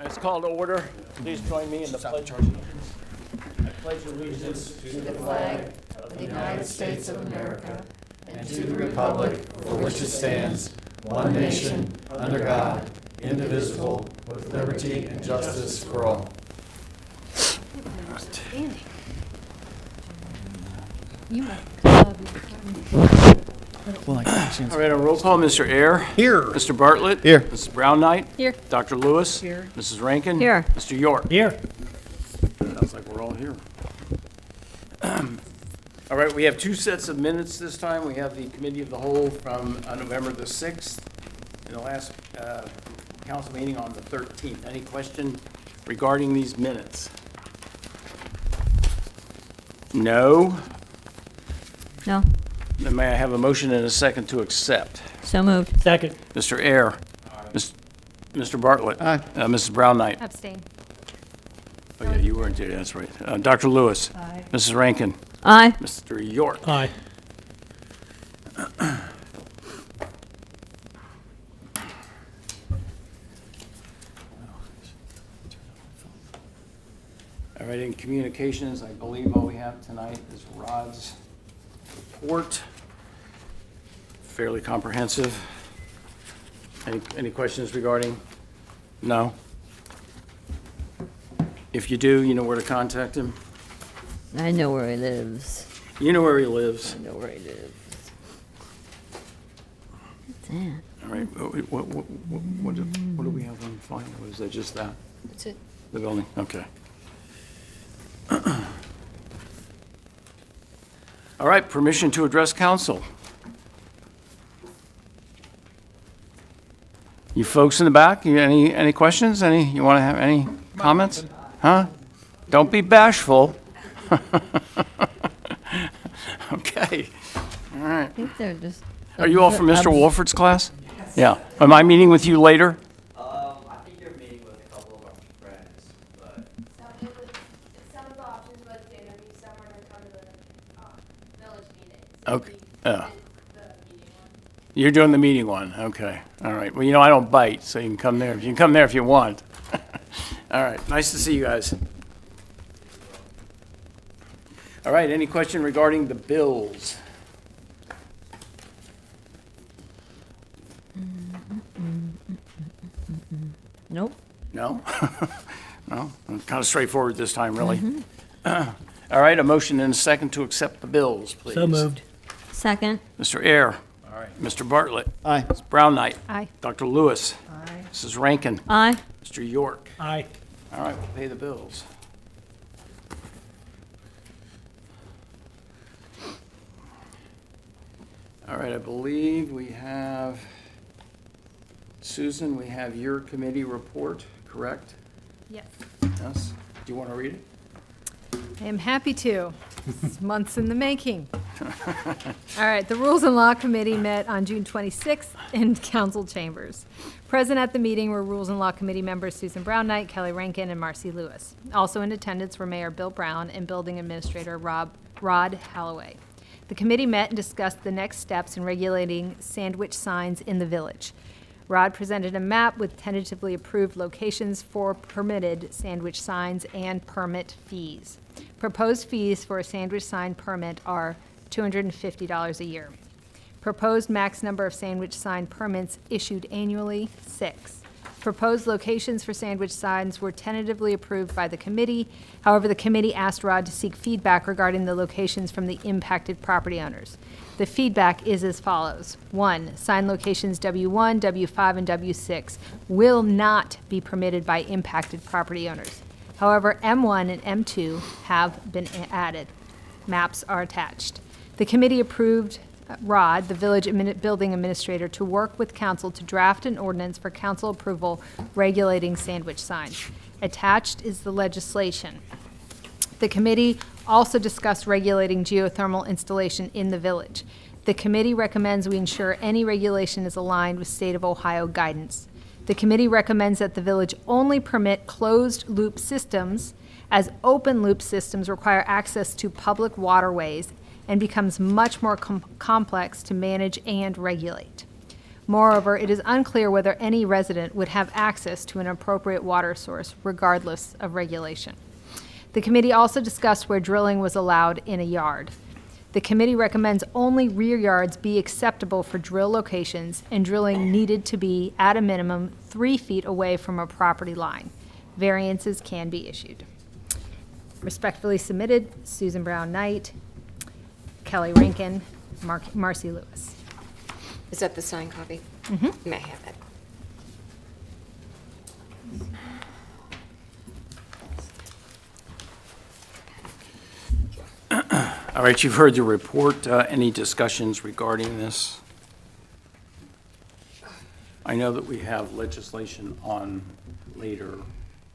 It's called to order. Please join me in the pledge of allegiance. I pledge allegiance to the flag of the United States of America and to the republic for which it stands, one nation, under God, indivisible, with liberty and justice for all. You must All right, a roll call. Mr. Ayer. Here. Mr. Bartlett. Here. Mrs. Brown Knight. Here. Dr. Lewis. Here. Mrs. Rankin. Here. Mr. York. Here. Sounds like we're all here. All right, we have two sets of minutes this time. We have the Committee of the Whole from November the 6th and the last council meeting on the 13th. Any question regarding these minutes? No? No. Then may I have a motion and a second to accept? So moved. Second. Mr. Ayer. Mr. Bartlett. Aye. Mrs. Brown Knight. Abstain. Oh, yeah, you weren't there, that's right. Dr. Lewis. Aye. Mrs. Rankin. Aye. Mr. York. Aye. All right, in communications, I believe all we have tonight is Rod's report. Fairly comprehensive. Any questions regarding? No? If you do, you know where to contact him? I know where he lives. You know where he lives. I know where he lives. What's that? All right, what do we have on file? Is that just that? That's it. The building, okay. All right, permission to address council. You folks in the back, any questions? You want to have any comments? Huh? Don't be bashful. Okay, all right. I think they're just. Are you all from Mr. Wolford's class? Yes. Yeah. Am I meeting with you later? I think you're meeting with a couple of our friends, but. Some of the options was going to be somewhere to come to the village meeting. Okay. The Yeah. meeting one. You're doing the meeting one, okay. All right, well, you know, I don't bite, so you can come there. You can come there if you want. All right, nice to see you guys. All right, any question regarding the bills? Nope. No? No, kind of straightforward this time, really. All right, a motion and a second to accept the bills, please. So moved. Second. Mr. Ayer. All right. Mr. Bartlett. Aye. Ms. Brown Knight. Aye. Dr. Lewis. Aye. Mrs. Rankin. Aye. Mr. York. Aye. All right, we'll pay the bills. All right, I believe we have, Susan, we have your committee report, correct? Yes, Yes? Do you want to read it? I am happy to. It's months in the making. All right, the Rules and Law Committee met on June 26th in council chambers. Present at the meeting were Rules and Law Committee members Susan Brown Knight, Kelly Rankin, and Marcy Lewis. Also in attendance were Mayor Bill Brown and Building Administrator Rod Halloway. The committee met and discussed the next steps in regulating sandwich signs in the village. Rod presented a map with tentatively approved locations for permitted sandwich signs and permit fees. Proposed fees for a sandwich sign permit are $250 a year. Proposed max number of sandwich sign permits issued annually, 6. Proposed locations for sandwich signs were tentatively approved by the committee. However, the committee asked Rod to seek feedback regarding the locations from the impacted property owners. The feedback is as follows. 1, sign locations W1, W5, and W6 will not be permitted by impacted property owners. However, M1 and M2 have been added. Maps are attached. The committee approved Rod, the village building administrator, to work with council to draft an ordinance for council approval regulating sandwich signs. Attached is the legislation. The committee also discussed regulating geothermal installation in the village. The committee recommends we ensure any regulation is aligned with state of Ohio guidance. The committee recommends that the village only permit closed-loop systems, as open-loop systems require access to public waterways and becomes much more complex to manage and regulate. Moreover, it is unclear whether any resident would have access to an appropriate water source regardless of regulation. The committee also discussed where drilling was allowed in a yard. The committee recommends only rear yards be acceptable for drill locations, and drilling needed to be at a minimum 3 feet away from a property line. Variances can be issued. Respectfully submitted, Susan Brown Knight, Kelly Rankin, Marcy Lewis. Is that the signed copy? May I have that? All right, you've heard the report. Any discussions regarding this? I know that we have legislation on later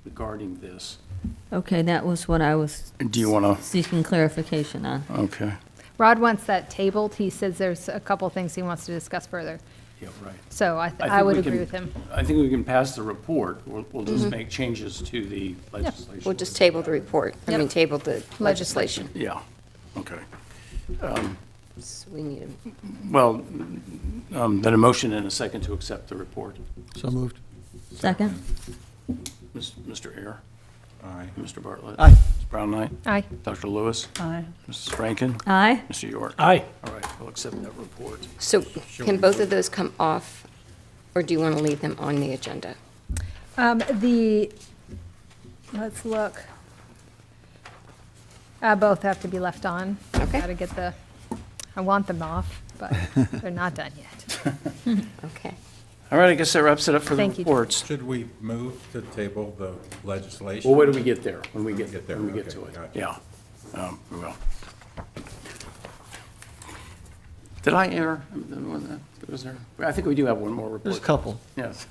regarding this. Okay, that was what I was Do you want to? seeking clarification on. Okay. Rod wants that tabled. He says there's a couple things he wants to discuss further. Yeah, right. So I think would we agree can- with him. I think we can pass the report. We'll just make changes to the legislation. We'll just table the report. I mean, Yep. table the legislation. Yeah, okay. So we need a Well, then a motion and a second to accept the report. So moved. Second? Mr. Ayer? Aye. Mr. Bartlett? Aye. Ms. Brown Knight? Aye. Dr. Lewis? Aye. Mrs. Rankin? Aye. Mr. York? Aye. All right, we'll accept that report. So can both of those come off, or do you want to leave them on the agenda? Let's look. Both have to be left on. Okay. Gotta get I want them off, but they're not done yet. Okay. All right, I guess that wraps it up for the Thank you. reports. Should we move to table the legislation? Well, wait till we get there, when we get there, when we get okay, to it. gotcha. Yeah, we will. Did I err? Was there? I think we do have one more report. There's a couple. Yes.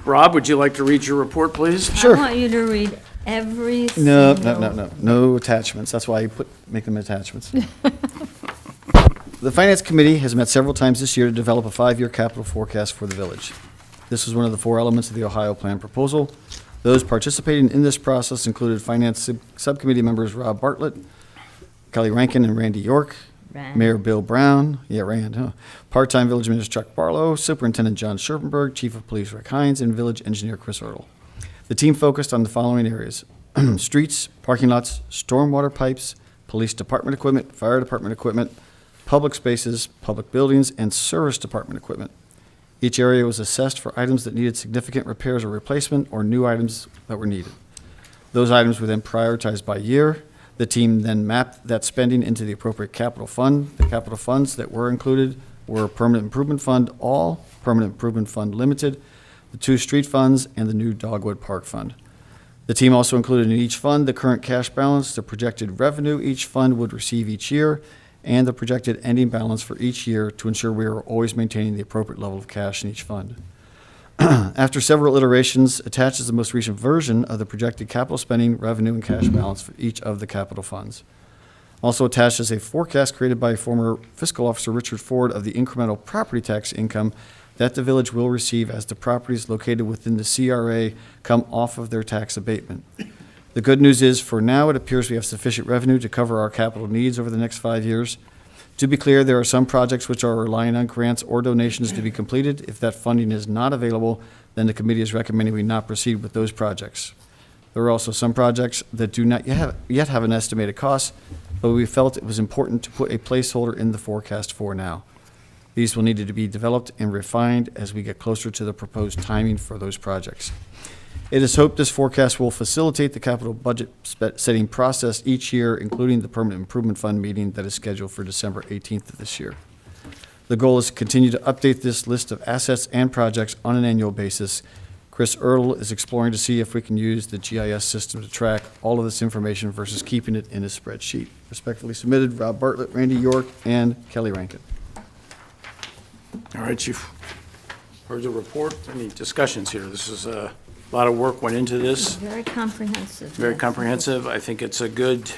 Rob, would you like to read your report, please? I want you to read every No, single... no, no, no, no attachments. That's why you make them attachments. The Finance Committee has met several times this year to develop a 5-year capital forecast for the village. This was one of the 4 elements of the Ohio Plan proposal. Those participating in this process included Finance Subcommittee members Rob Bartlett, Kelly Rankin, and Randy York, Rand. Mayor Bill Brown, part-time Village Administrator Chuck Barlow, Superintendent John Scherpenberg, Chief of Police Rick Hines, and Village Engineer Chris Ertl. The team focused on the following areas: streets, parking lots, stormwater pipes, police department equipment, fire department equipment, public spaces, public buildings, and service department equipment. Each area was assessed for items that needed significant repairs or replacement, or new items that were needed. Those items were then prioritized by year. The team then mapped that spending into the appropriate capital fund. The capital funds that were included were Permanent Improvement Fund All, Permanent Improvement Fund Limited, the 2 street funds, and the new Dogwood Park Fund. The team also included in each fund the current cash balance, the projected revenue each fund would receive each year, and the projected ending balance for each year to ensure we are always maintaining the appropriate level of cash in each fund. After several iterations, attached is the most recent version of the projected capital spending, revenue, and cash balance for each of the capital funds. Also attached is a forecast created by former fiscal officer Richard Ford of the incremental property tax income that the village will receive as the properties located within the CRA come off of their tax abatement. The good news is, for now, it appears we have sufficient revenue to cover our capital needs over the next 5 years. To be clear, there are some projects which are relying on grants or donations to be completed. If that funding is not available, then the committee is recommending we not proceed with those projects. There are also some projects that do not yet have an estimated cost, but we felt it was important to put a placeholder in the forecast for now. These will need to be developed and refined as we get closer to the proposed timing for those projects. It is hoped this forecast will facilitate the capital budget setting process each year, including the Permanent Improvement Fund meeting that is scheduled for December 18th of this year. The goal is to continue to update this list of assets and projects on an annual basis. Chris Ertl is exploring to see if we can use the GIS system to track all of this information versus keeping it in a spreadsheet. Respectfully submitted, Rob Bartlett, Randy York, and Kelly Rankin. All right, you've heard the report. Any discussions here? This is a lot of work went into this. Very comprehensive. Very comprehensive. I think it's a good,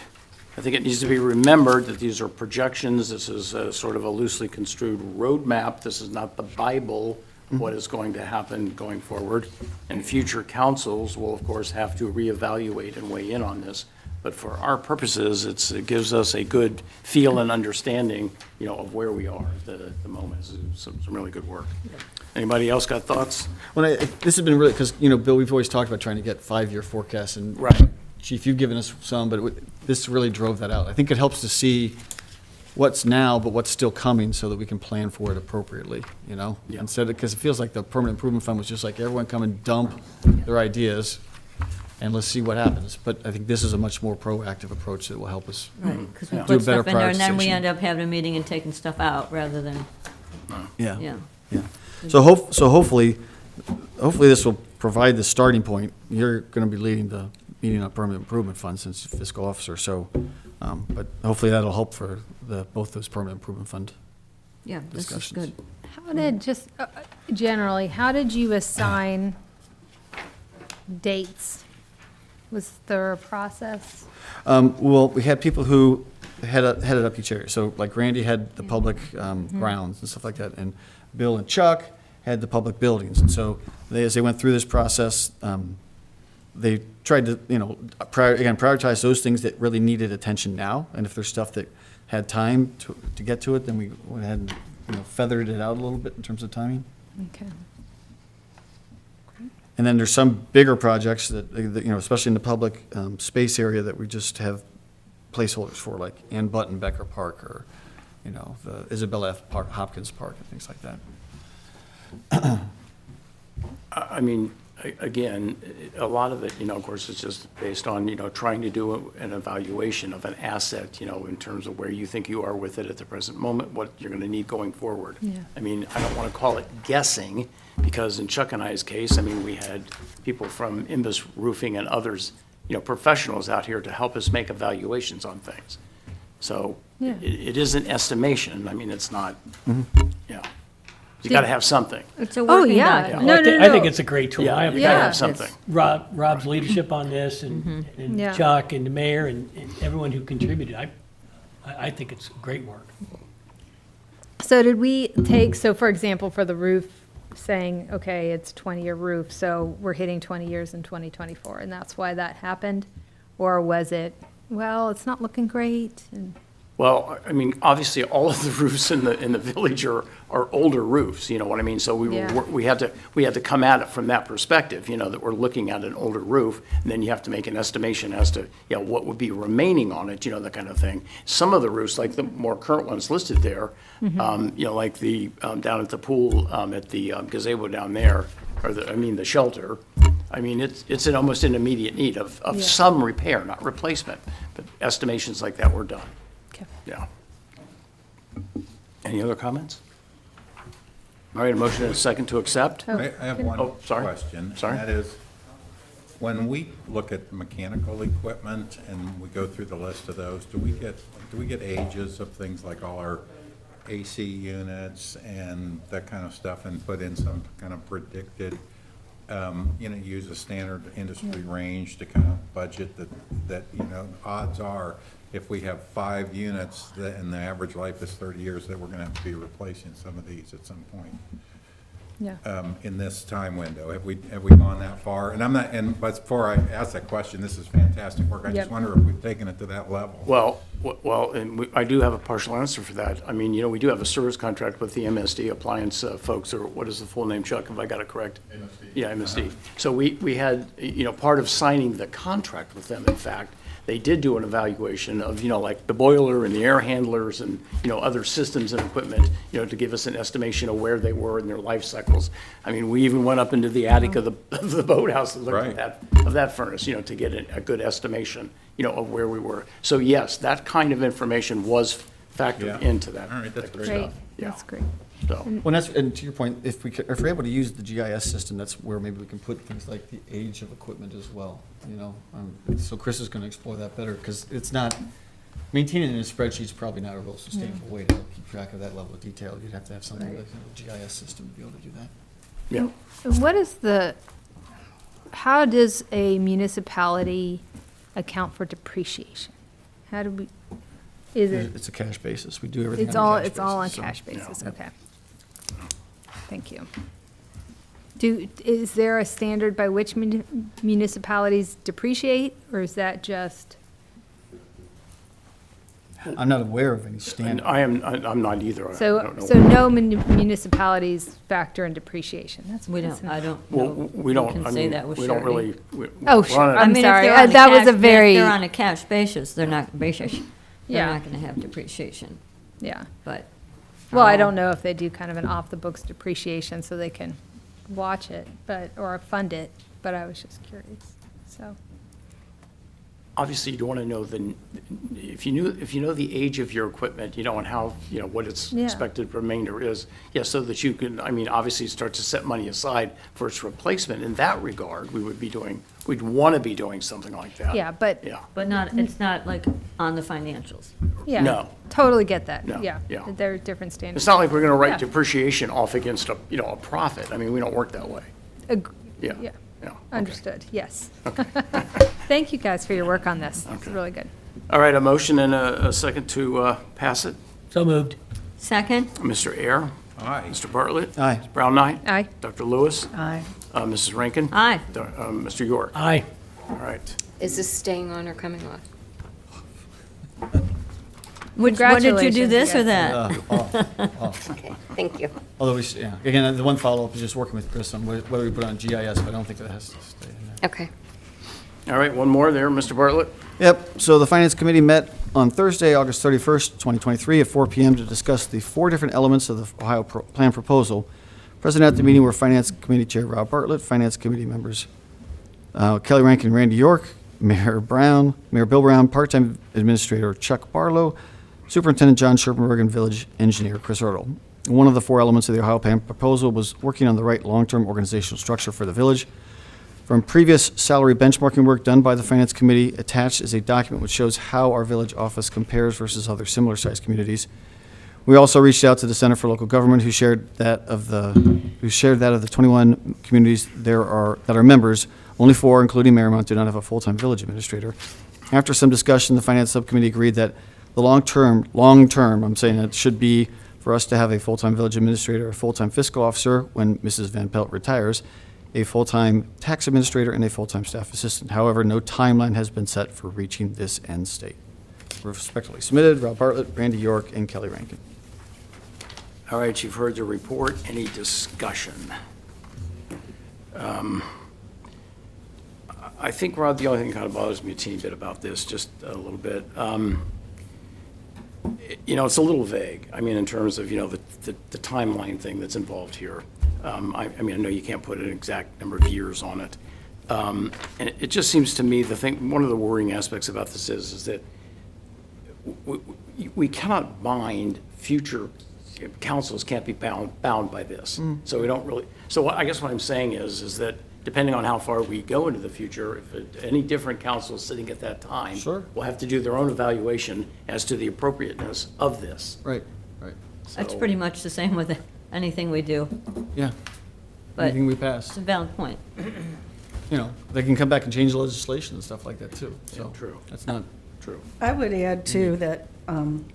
I think it needs to be remembered that these are projections. This is a sort of a loosely construed roadmap. This is not the Bible, what is going to happen going forward. And future councils will, of course, have to reevaluate and weigh in on this. But for our purposes, it gives us a good feel and understanding, of where we are at the moment. It's some really good work. Anybody else got thoughts? Well, this has been really, because, Bill, we've always talked about trying to get 5-year forecasts, and Right. Chief, you've given us some, but this really drove that out. I think it helps to see what's now, but what's still coming, so that we can plan for it appropriately, Yeah. Instead of, because it feels like the permanent improvement fund was just like everyone come and dump their ideas, and let's see what happens. But I think this is a much more proactive approach that will help us. Right, because we Yeah. Do a put better stuff in there, and then we prioritization. end up having a meeting and taking stuff out, rather than, yeah. Yeah. So hopefully this will provide the starting point. You're going to be leading the meeting on permanent improvement fund since fiscal officer, so, but hopefully that'll help for both those permanent improvement fund. Yeah, this is Discussions. good. How did, just generally, how did you assign dates? Was there a process? Well, we had people who headed up each area. So like Randy had the public grounds and stuff like that, and Bill and Chuck had the public buildings. And so as they went through this process, they tried to, prioritize those things that really needed attention now. And if there's stuff that had time to get to it, then we went ahead and, feathered it out a little bit in terms of timing. Okay. And then there's some bigger projects that, especially in the public space area, that we just have placeholders for, like Ann Button Becker Park, or, the Isabella F. Hopkins Park, and things like that. I mean, again, a lot of it, of course, it's just based on, trying to do an evaluation of an asset, in terms of where you think you are with it at the present moment, what you're going to need going forward. Yeah. I mean, I don't want to call it guessing, because in Chuck and I's case, I mean, we had people from Imbus Roofing and others, professionals out here to help us make evaluations on things. So Yeah. it is an estimation. I mean, it's not, you got to have something. It's a working yeah. document. No, I think it's a great tool. Yeah, I you got to Yeah. have something. Rob's leadership on this, and Yeah. Chuck and the mayor and everyone who contributed. I think it's great work. So did we take, so for example, for the roof, saying, okay, it's 20-year roof, so we're hitting 20 years in 2024, and that's why that happened? Or was it, well, it's not looking great? And Well, I mean, obviously, all of the roofs in the village are older roofs, you know what I mean? So Yeah. we had to come at it from that perspective, that we're looking at an older roof, and then you have to make an estimation as to, what would be remaining on it, that kind of thing. Some of the roofs, like the more current ones listed there, like the, down at the pool, at the gazebo down there, or the shelter, it's in almost an immediate need of Yeah. some repair, not replacement, but estimations like that were done. Okay. Yeah. Any other comments? All right, a motion and a second to accept? I have one Oh, sorry. question. Sorry. And that is, when we look at mechanical equipment and we go through the list of those, do we get ages of things like all our AC units and that kind of stuff, and put in some kind of predicted, use a standard industry range to kind of budget that odds are, if we have 5 units and the average life is 30 years, that we're going to have to be replacing some of these at some point Yeah. in this time window. Have we gone that far? But before I ask that question, this is fantastic work. I Yep. just wonder if we've taken it to that level. Well, and I do have a partial answer for that. I mean, we do have a service contract with the MSD appliance folks, or what is the full name, Chuck, if I got it correct? MSD. Yeah, MSD. So we had, part of signing the contract with them, in fact, they did do an evaluation of, like the boiler and the air handlers and, other systems and equipment, to give us an estimation of where they were in their life cycles. I mean, we even went up into the attic of the boathouse and looked at that furnace, to get a good estimation, of where we were. So yes, that kind of information was factored Yeah. into that. All right, that's that great. Great, stuff. Yeah. that's great. So, Well, and to your point, if we're able to use the GIS system, that's where maybe we can put things like the age of equipment as well, So Chris is going to explore that better, because it's not, maintaining it in a spreadsheet is probably not a real sustainable way to keep track of that level of detail. You'd have to have something like a GIS system to be able to do that. yeah. And what is how does a municipality account for depreciation? How do we, is it? It's a cash basis. We do everything It's on all, a cash it's all on basis, so- cash basis, Yeah. okay. Thank you. Is there a standard by which municipalities depreciate, or is that just I'm not aware of any standard. I'm not either. I So, don't know. so no municipalities factor in depreciation. That's We that's don't, not- I don't Well, know. we don't, can I say mean, that with we don't surety. really. Oh, we're sure. on a- I'm I mean, if sorry. they're on a That was cash a ba- very- If they're on a cash basis, they're not, they're Yeah. not gonna have depreciation, Yeah. but. Well, I don't know if they do kind of an off-the-books depreciation so they can watch it, but, or fund it, but I was just curious, so. Obviously, you don't want to know if you know the age of your equipment, you know, and how, you know, what its Yeah. expected remainder is. Yeah, so that you can, I mean, obviously start to set money aside for its replacement. In that regard, we'd want to be doing something like that. Yeah, but, Yeah. But not, it's not like on the financials. yeah. No. Totally get that, No, yeah. yeah. There are different standards. It's not like we're going to Yeah. write depreciation off against a, you know, a profit. I mean, we don't work that way. Ag- Yeah. Yeah, Yeah. okay. understood, yes. Thank you guys for your work on this. It's Okay. really good. All right, a motion and a second to pass it. So moved. Second? Mr. Ayer. Aye. Mr. Bartlett. Aye. Ms. Brown Knight. Aye. Dr. Lewis. Aye. Mrs. Rankin. Aye. Mr. York. Aye. All right. Is this staying on or coming off? What did you do, Congratulations, this or you that? Okay, thank you. Although yeah, again, the one follow-up is just working with Chris on whether we put it on GIS, but I don't think that has to stay in there. Okay. All right, one more there, Mr. Bartlett. Yep, so the Finance Committee met on Thursday, August 31st, 2023, at 4 PM to discuss the 4 different elements of the Ohio Plan proposal. Present at the meeting were Finance Committee Chair Rob Bartlett, Finance Committee members Kelly Rankin and Randy York, Mayor Bill Brown, Part-Time Administrator Chuck Barlow, Superintendent John Scherpenberg, and Village Engineer Chris Ertl. One of the 4 elements of the Ohio Plan proposal was working on the right long-term organizational structure for the village. From previous salary benchmarking work done by the Finance Committee, attached is a document which shows how our village office compares versus other similar-sized communities. We also reached out to the Center for Local Government, who shared that of the 21 communities that are members. Only 4, including Mariemont, do not have a full-time village administrator. After some discussion, the Finance Subcommittee agreed that the long-term, I'm saying that should be for us to have a full-time village administrator, a full-time fiscal officer when Mrs. Van Pelt retires, a full-time tax administrator, and a full-time staff assistant. However, no timeline has been set for reaching this end state. Respectfully submitted, Rob Bartlett, Randy York, and Kelly Rankin. All right, you've heard the report. Any discussion? I think, Rod, the only thing that kind of bothers me a teeny bit about this, just a little bit, you know, it's a little vague. I mean, in terms of, you know, the timeline thing that's involved here. I mean, I know you can't put an exact number of years on it. And it just seems to me, one of the worrying aspects about this is that we cannot bind future councils, can't be bound by this. So we don't really, so I guess what I'm saying is that depending on how far we go into the future, if any different council is sitting at that time, Sure. will have to do their own evaluation as to the appropriateness of this. Right. That's So- pretty much the same with anything we do, Yeah. but Anything we it's pass, a valid point. you know, they can come back and change legislation and stuff like that too. So Yeah, true. That's not, True. I would add too that in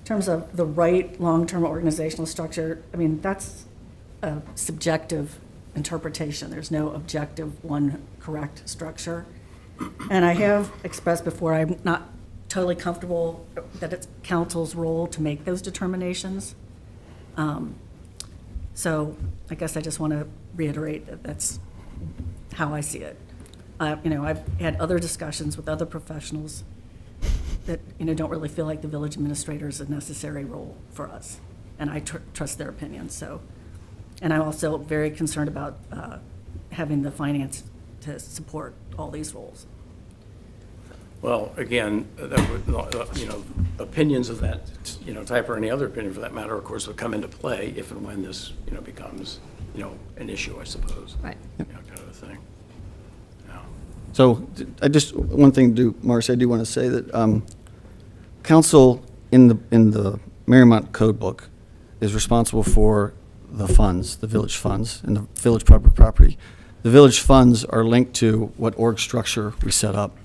terms of the right long-term organizational structure, I mean, that's a subjective interpretation. There's no objective one correct structure. And I have expressed before, I'm not totally comfortable that it's council's role to make those determinations. So I guess I just want to reiterate that that's how I see it. You know, I've had other discussions with other professionals that, you know, don't really feel like the village administrator is a necessary role for us. And I trust their opinions, so. And I'm also very concerned about having the finance to support all these roles. Well, again, that would, you know, opinions of that, you know, type or any other opinion for that matter, of course, would come into play if and when this, you know, becomes, you know, an issue, I suppose. Right. You know, kind of a thing. Yeah. so I just, one thing Marcy, I do want to say that council in the Mariemont code book is responsible for the funds, the village funds, and the village public property. The village funds are linked to what org structure we set up.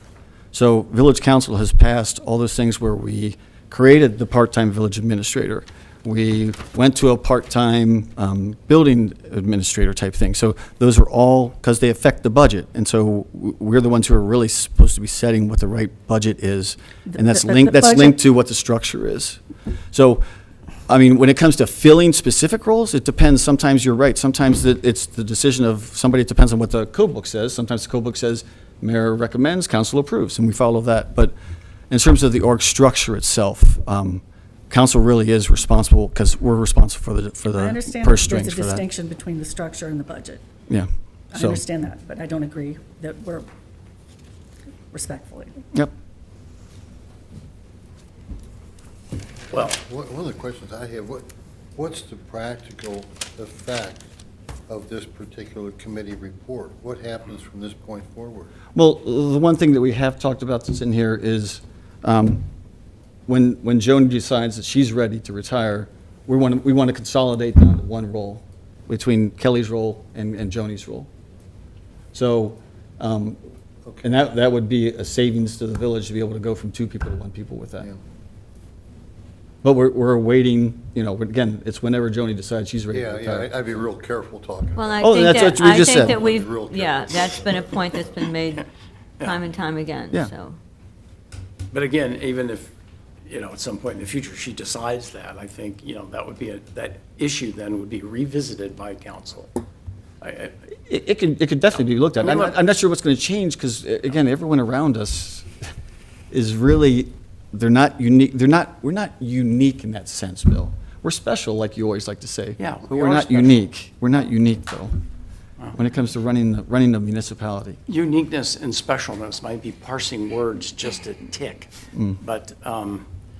So village council has passed all those things where we created the part-time village administrator. We went to a part-time building administrator type thing. So those are all, because they affect the budget. And so we're the ones who are really supposed to be setting what the right budget is. And that's The linked, that's budget- linked to what the structure is. So, I mean, when it comes to filling specific roles, it depends. Sometimes you're right. Sometimes it's the decision of somebody. It depends on what the code book says. Sometimes the code book says mayor recommends, council approves, and we follow that. But in terms of the org structure itself, council really is responsible because we're responsible for the I understand purse that there's strings a for that. distinction between the structure and the budget. Yeah. I So, understand that, but I don't agree that we're respectfully. yep. Well, One of the questions I have, what's the practical effect of this particular committee report? What happens from this point forward? Well, the one thing that we have talked about that's in here is when Joni decides that she's ready to retire, we want to consolidate down to one role between Kelly's role and Joni's role. So, and that would be a savings to the village to be able to go from 2 people to 1 people with that. Yeah. But we're waiting, again, it's whenever Joni decides she's ready to Yeah, retire. yeah, I'd be real careful talking Well, about I Oh, think that's that, what we I just think said. that we've, Real yeah, careful. that's been a point that's been made time and time again, Yeah. so. but again, even if, at some point in the future, she decides that, I think, that would be, that issue then would be revisited by council. It could definitely be looked at. I mean, I'm not sure what's going to change because, again, everyone around us is really, they're not unique. We're not unique in that sense, Bill. We're special, like you always like to say. Yeah, But we we're are not special. unique. We're not unique, though, when it comes to running the municipality. Uniqueness and specialness might be parsing words just a tick. But,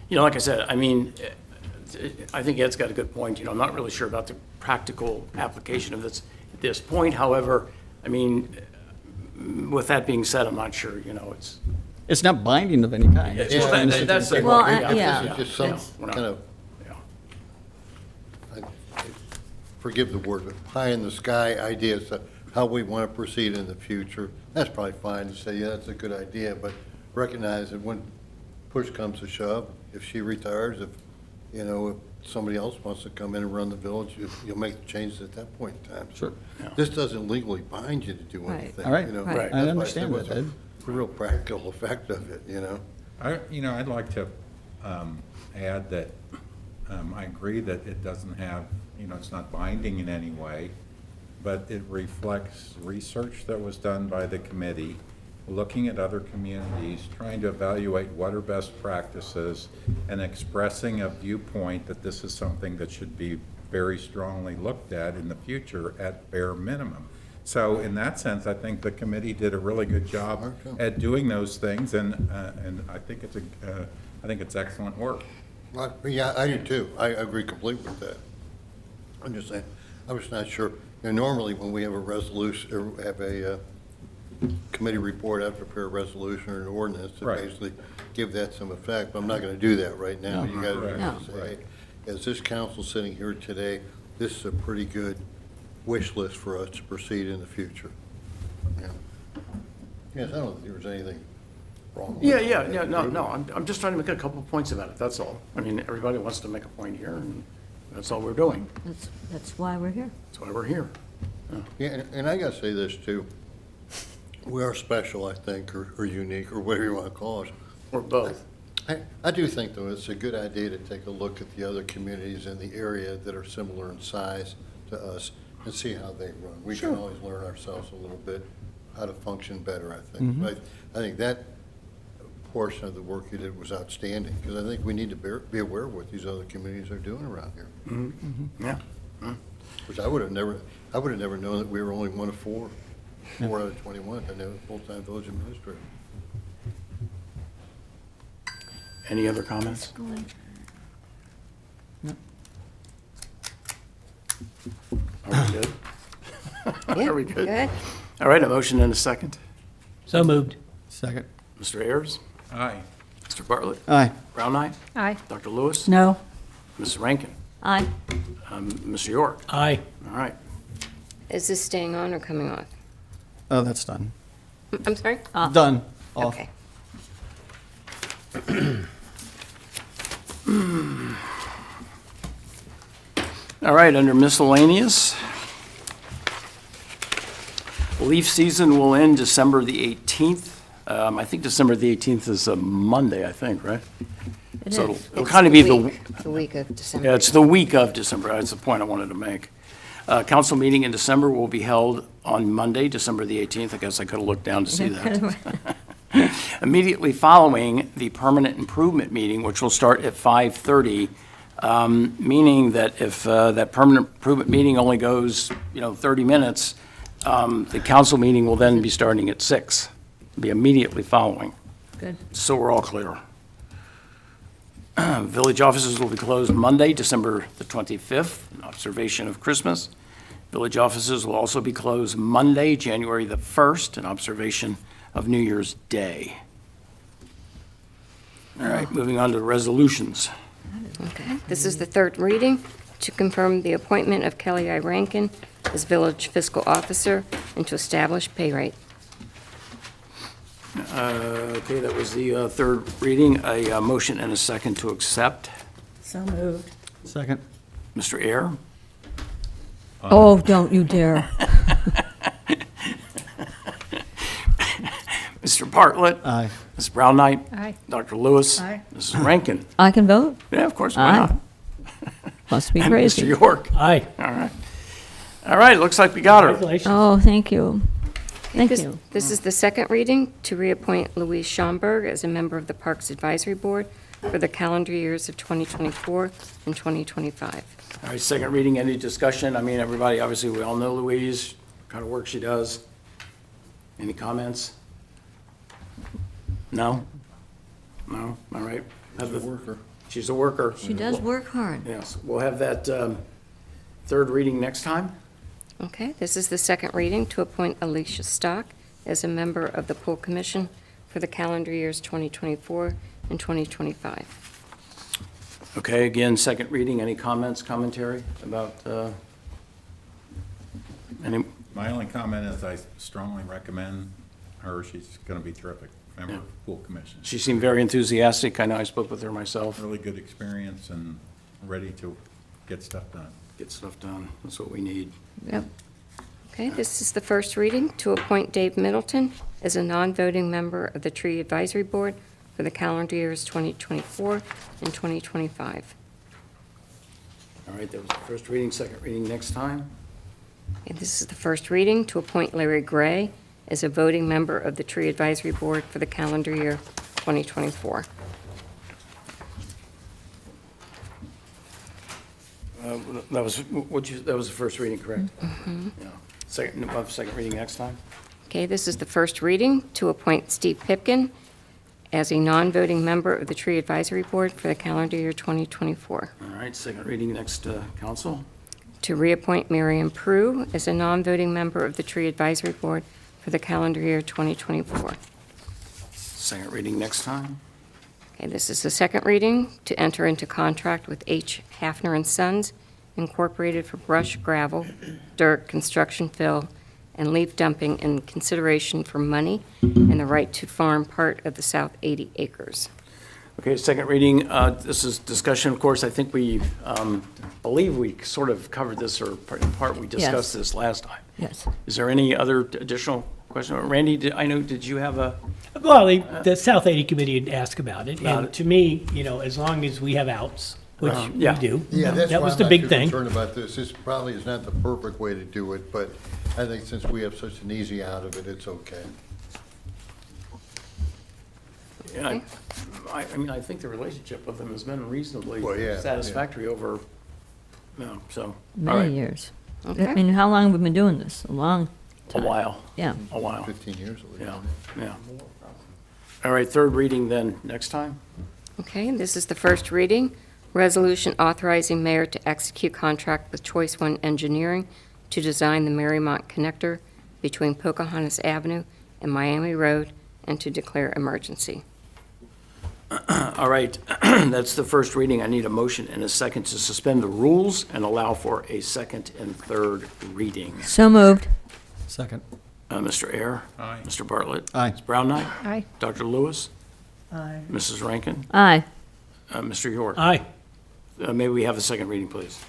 like I said, I mean, I think Ed's got a good point. I'm not really sure about the practical application of this at this point. However, I mean, with that being said, I'm not sure, it's. It's not binding of any kind. It's It's just just- that- that's. Well, If yeah. This is just some we're not- kind of, yeah. forgive the word, but pie in the sky ideas of how we want to proceed in the future. That's probably fine to say, yeah, that's a good idea, but recognize that when push comes to shove, if she retires, if somebody else wants to come in and run the village, you'll make the changes at that point in time. Sure. This doesn't legally bind you to do Right. anything. All right. you know. Right. That's I why understand said that, Ed. what's the real practical effect of it, I'd like to add that I agree that it doesn't have, it's not binding in any way, but it reflects research that was done by the committee, looking at other communities, trying to evaluate what are best practices, and expressing a viewpoint that this is something that should be very strongly looked at in the future at bare minimum. So in that sense, I think the committee did a really good job at doing those things, and I think it's excellent work. Well, yeah, I do too. I agree completely with that. I'm just saying, I was not sure. Normally, when we have a resolution, or have a committee report, I have to prepare a resolution or an ordinance to Right. basically give that some effect, but I'm not going to do that right now. You guys are Right. going to say, hey, as this council sitting here today, this is a pretty good wish list for us to proceed in the future. Yeah. Yes, I don't think there was anything wrong with Yeah, it. no, I'm just trying to make a couple of points about it, that's all. I mean, everybody wants to make a point here, and that's all we're doing. That's why we're here. That's why we're here. Yeah, and I gotta say this too. We are special, I think, or unique, or whatever you wanna call us. Or both. I do think, though, it's a good idea to take a look at the other communities in the area that are similar in size to us and see how they run. We can always learn ourselves a little bit how to function better, I think. But I think that portion of the work you did was outstanding, because I think we need to be aware of what these other communities are doing around here. Yeah. Which I would have never known that we were only one of four out of 21, I know, full-time village administrator. Any other comments? Are we good? Yeah, Are we good? good. All right, a motion and a second. So moved. Second. Mr. Ayers? Aye. Mr. Bartlett? Aye. Brown eye? Aye. Dr. Lewis? No, Mrs. Rankin? Aye. Mr. York? Aye. All right. Is this staying on or coming off? Oh, that's done. I'm sorry? Done. Off. Okay. All right, under miscellaneous, leaf season will end December the 18th. I think December the 18th is a Monday, I think, right? It So is. it'll kind of be the, The week of December. yeah, it's the week of December. That's the point I wanted to make. Council meeting in December will be held on Monday, December the 18th. I guess I could have looked down to see that. Immediately following the permanent improvement meeting, which will start at 5:30, meaning that if that permanent improvement meeting only goes, 30 minutes, the council meeting will then be starting at 6, be immediately following. Good. So we're all clear. Village offices will be closed Monday, December the 25th, in observation of Christmas. Village offices will also be closed Monday, January the 1st, in observation of New Year's Day. All right, moving on to resolutions. Okay. This is the third reading to confirm the appointment of Kelly I. Rankin as village fiscal officer and to establish pay rate. Okay, that was the third reading. A motion and a second to accept. So moved. Second. Mr. Air? Oh, don't you dare. Mr. Bartlett? Aye. Ms. Brown Knight? Aye. Dr. Lewis? Aye. Mrs. Rankin? I can vote? Yeah, of course, why Aye. not? Must be And crazy. Mr. York? Aye. All right, looks like we got her. Congratulations. Oh, thank you. Thank This- you. This is the second reading to reappoint Louise Schomburg as a member of the Parks Advisory Board for the calendar years of 2024 and 2025. All right, second reading, any discussion? I mean, everybody, obviously, we all know Louise, kind of work she does. Any comments? No? No? All right. Have the- Worker. She's a worker. She does work hard. Yes, we'll have that third reading next time. Okay, this is the second reading to appoint Alicia Stock as a member of the Pool Commission for the calendar years 2024 and 2025. Okay, again, second reading, any comments, commentary about any? My only comment is I strongly recommend her. She's going to be terrific member of the Pool Commission. She seemed very enthusiastic. I know I spoke with her myself. Really good experience and ready to get stuff done. Get stuff done. That's what we need. Yep. Okay, this is the first reading to appoint Dave Middleton as a non-voting member of the Tree Advisory Board for the calendar years 2024 and 2025. All right, that was the first reading, second reading next time. And this is the first reading to appoint Larry Gray as a voting member of the Tree Advisory Board for the calendar year 2024. That was, that was the first reading, correct? Yeah. Second reading next time? Okay, this is the first reading to appoint Steve Pipkin as a non-voting member of the Tree Advisory Board for the calendar year 2024. All right, second reading next council. To reappoint Marion Prue as a non-voting member of the Tree Advisory Board for the calendar year 2024. Second reading next time. Okay, this is the second reading to enter into contract with H. Hafner and Sons Incorporated for brush, gravel, dirt, construction fill, and leaf dumping in consideration for money and the right to farm part of the south 80 acres. Okay, second reading, this is discussion, of course, I think we, believe we sort of covered this, or in part, we discussed this last time. Yes. Is there any other additional question? Randy, did you have a? Well, the South 80 Committee had asked about it, About and it. to me, as long as we have outs, which we yeah. do, Yeah, that's that why was I'm the not big too thing. concerned about this. This probably is not the perfect way to do it, but I think since we have such an easy out of it, it's okay. Yeah, I mean, I think the relationship with them has been reasonably Well, yeah, satisfactory over, so, all Many right, years. Okay. I mean, how long have we been doing this? A long a time. while, Yeah. a while, 15 years at least. yeah, yeah. All right, third reading then, next time? Okay, this is the first reading. Resolution authorizing mayor to execute contract with Choice One Engineering to design the Mariemont connector between Pocahontas Avenue and Miami Road and to declare emergency. All right, that's the first reading. I need a motion and a second to suspend the rules and allow for a second and third reading. So moved. Second. Mr. Air? Aye. Mr. Bartlett? Aye. Ms. Brown Knight? Aye. Dr. Lewis? Aye. Mrs. Rankin? Aye. Mr. York? Aye. May we have a second reading, please?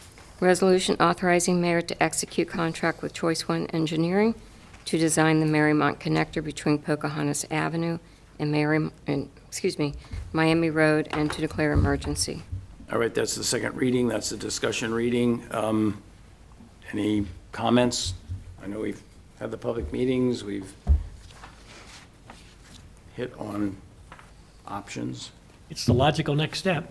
Resolution authorizing mayor to execute contract with Choice One Engineering to design the Mariemont connector between Pocahontas Avenue and Miami Road and to declare emergency. All right, that's the second reading. That's the discussion reading. Any comments? I know we've had the public meetings. We've hit on options. It's the logical next step.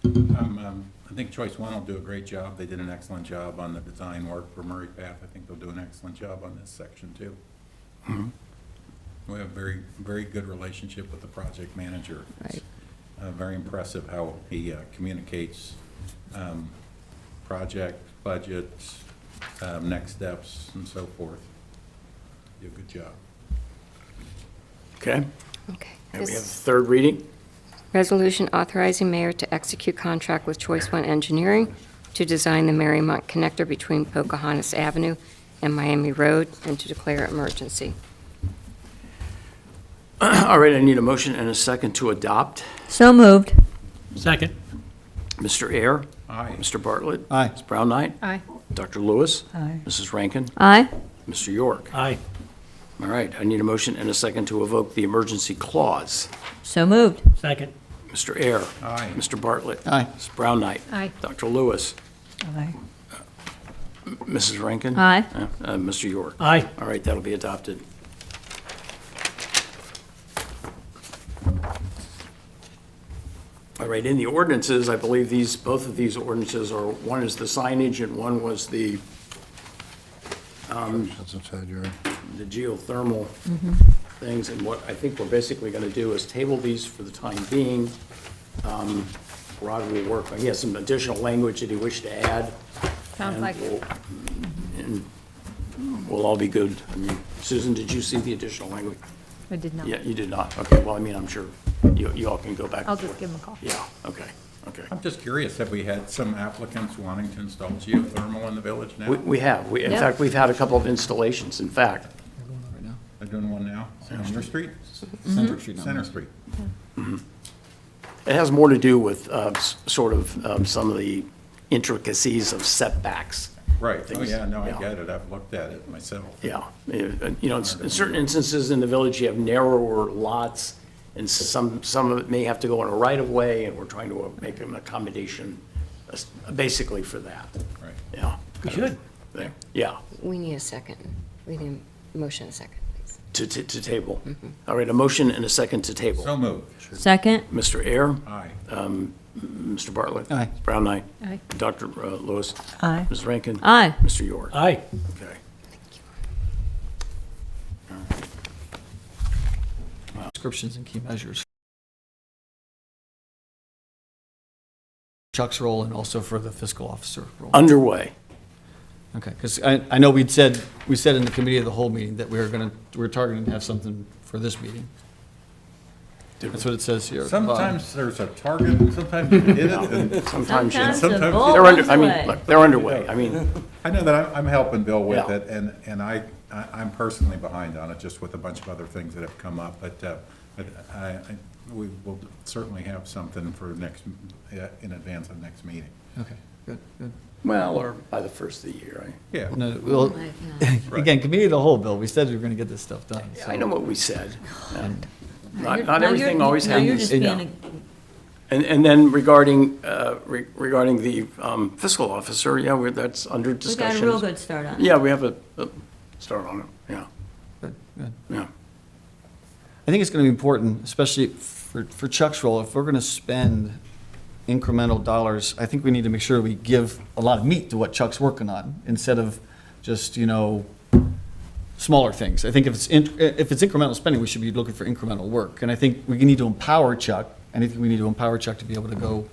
I think Choice One will do a great job. They did an excellent job on the design work for Murray Path. I think they'll do an excellent job on this section too. We have a very, very good relationship with the project manager. It's, very impressive how he communicates project, budgets, next steps, and so forth. Do a good job. Okay? Okay. And we have the This third reading. resolution authorizing mayor to execute contract with Choice One Engineering to design the Mariemont connector between Pocahontas Avenue and Miami Road and to declare emergency. All right, I need a motion and a second to adopt. So moved. Second. Mr. Ayer. Aye. Mr. Bartlett. Aye. Ms. Brown Knight. Aye. Dr. Lewis. Aye. Mrs. Rankin. Aye. Mr. York. Aye. All right, I need a motion and a second to evoke the emergency clause. So moved. Second. Mr. Ayer. Aye. Mr. Bartlett. Aye. Ms. Brown Knight. Aye. Dr. Lewis. Aye. Mrs. Rankin. Aye. Mr. York. Aye. All right, that'll be adopted. All right, in the ordinances, I believe both of these ordinances are, one is the signage and one was the That's inside your. the geothermal things. And what I think we're basically going to do is table these for the time being. Rod will work, he has some additional language that he wished to add. Sounds and like it. And we'll all be good. I mean, Susan, did you see the additional language? I did not. Yeah, you did not. Okay, well, I mean, I'm sure you all can go back. I'll and just forth. give him a call. Yeah, okay. I'm just curious, have we had some applicants wanting to install geothermal in the village now? We have. In Yeah. fact, we've had a couple of installations, in fact. They're doing one now? Center Street? Center Street. Center Street. It has more to do with sort of some of the intricacies of setbacks. Right. Oh, Things- yeah, no, I yeah. get it. I've looked at it myself. Yeah. You know, in certain instances in the village, you have narrower lots, and some of it may have to go in a right-of-way, and we're trying to make an accommodation basically for that. Right. Yeah. We should. Yeah. We need a second. We need a motion and a second, please. To table. All right, a motion and a second to table. So moved. Second. Mr. Ayer. Aye. Mr. Bartlett. Aye. Brown Knight. Aye. Dr. Lewis. Aye. Ms. Rankin. Aye. Mr. York. Aye. Okay. Descriptions and key measures. Chuck's role and also for the fiscal officer role. Underway. Okay, because I know we said in the committee of the whole meeting that we were targeting to have something for this meeting. That's what it says here. Sometimes there's a target, and sometimes you hit it, and Sometimes, Sometimes sometimes the ball they're runs under, I mean, away. look, they're underway. I mean, I know that I'm helping Bill with Yeah. it, and I'm personally behind on it, just with a bunch of other things that have come up, but we will certainly have something for next, in advance of next meeting. Okay, good, good. well, or by the first of the year, right? Yeah. No, well, again, committee of the whole, Bill, we said we were going to get this stuff done. Yeah, so- I know what we said. and- Not Now you're- everything always now you're happens. just Yeah. being And then regarding the fiscal officer, yeah, that's under We got discussion. a real good start on it. Yeah, we have a start on it, yeah, Good, good. yeah. I think it's going to be important, especially for Chuck's role, if we're going to spend incremental dollars, I think we need to make sure we give a lot of meat to what Chuck's working on, instead of just, smaller things. I think if it's incremental spending, we should be looking for incremental work. And I think we need to empower Chuck, and I think we need to empower Chuck to be able to go,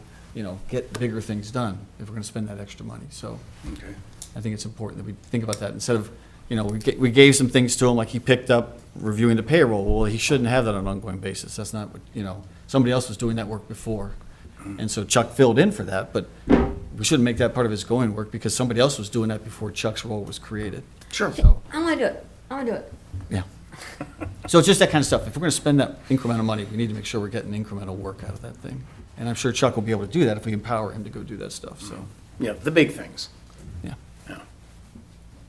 get bigger things done if we're going to spend that extra money. So Okay. I think it's important that we think about that instead of, we gave some things to him, like he picked up reviewing the payroll. Well, he shouldn't have that on an ongoing basis. That's not what, somebody else was doing that work before. And so Chuck filled in for that, but we shouldn't make that part of his going work because somebody else was doing that before Chuck's role was created. Sure. So, I want to do it. I want to do it. yeah. So it's just that kind of stuff. If we're going to spend that incremental money, we need to make sure we're getting incremental work out of that thing. And I'm sure Chuck will be able to do that if we empower him to go do that stuff, so, Yeah, the big things. yeah. Yeah.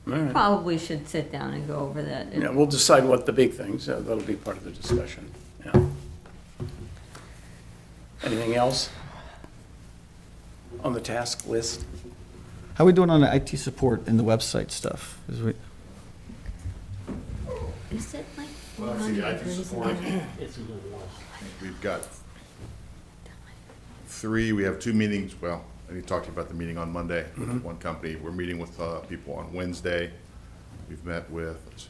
All right. Probably should sit down and go over that. Yeah, we'll decide what the big things, that'll be part of the discussion, yeah. Anything else on the task list? How are we doing on the IT support and the website stuff? Is it like Well, I see the IT 400 support. It's a little less. We've got we have 2 meetings, well, I need to talk to you about the meeting on Monday with one company. We're meeting with people on Wednesday. We've met with, let's see.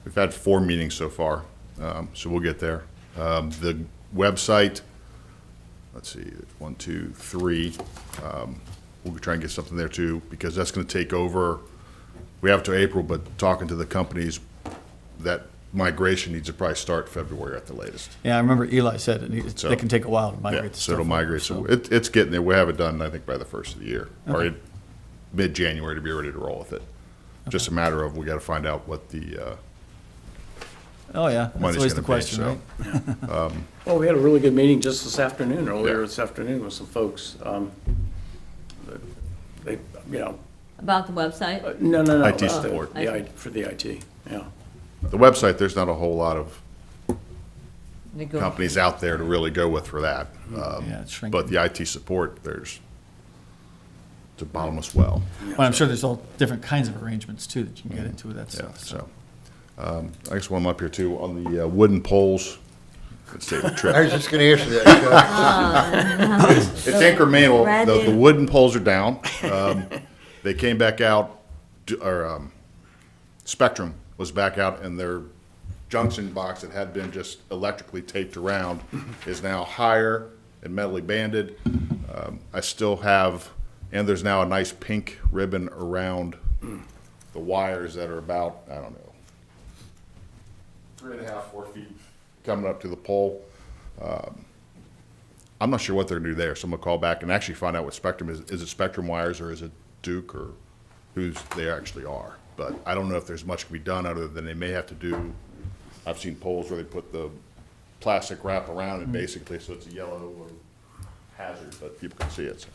We've had 4 meetings so far, so we'll get there. The website, let's see, 1, 2, 3. We'll try and get something there too, because that's going to take over. We have to April, but talking to the companies, that migration needs to probably start February at the latest. Yeah, I remember Eli said So- it can take a while to Yeah, migrate the so stuff. it'll migrate. So it's getting there. We have it done, I think, by the first of the year, or Okay. mid-January to be ready to roll with it. Just a matter of, we got to find out what the Oh, yeah, that's money's always going the to be. question, So right? Well, we had a really good meeting just this afternoon, earlier Yeah. this afternoon with some folks. They, you know, About the website? no. IT about the- support. For the IT, yeah. the website, there's not a whole lot of They go- companies out there to really go with for that. Yeah, it's shrinking. But the IT support, it's a bottomless well. Well, I'm sure there's all different kinds of arrangements too that you can get into with that Yeah, stuff. so. I guess one I'm up here too, on the wooden poles. Let's save the trip. I was just gonna answer that. It's incremental. The Ready. wooden poles are down. They came back out, Spectrum was back out, and their junction box that had been just electrically taped around is now higher and metally banded. I still have, and there's now a nice pink ribbon around the wires that are about, I don't know, 3.5, 4 feet coming up to the pole. I'm not sure what they're gonna do there, so I'm gonna call back and actually find out what Spectrum is. Is it Spectrum wires, or is it Duke, or whose they actually are? But I don't know if there's much can be done other than they may have to do, I've seen poles where they put the plastic wrap around it basically, so it's a yellow or hazard, but people can see it, so.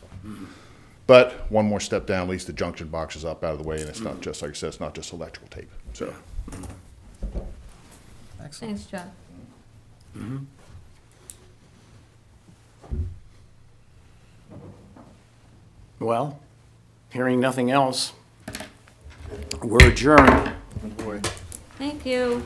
But one more step down, at least the junction box is up out of the way, and it's not just, like I said, it's not just electrical tape, so. Excellent. Thanks, Chuck. Well, hearing nothing else, we're adjourned. Thank you.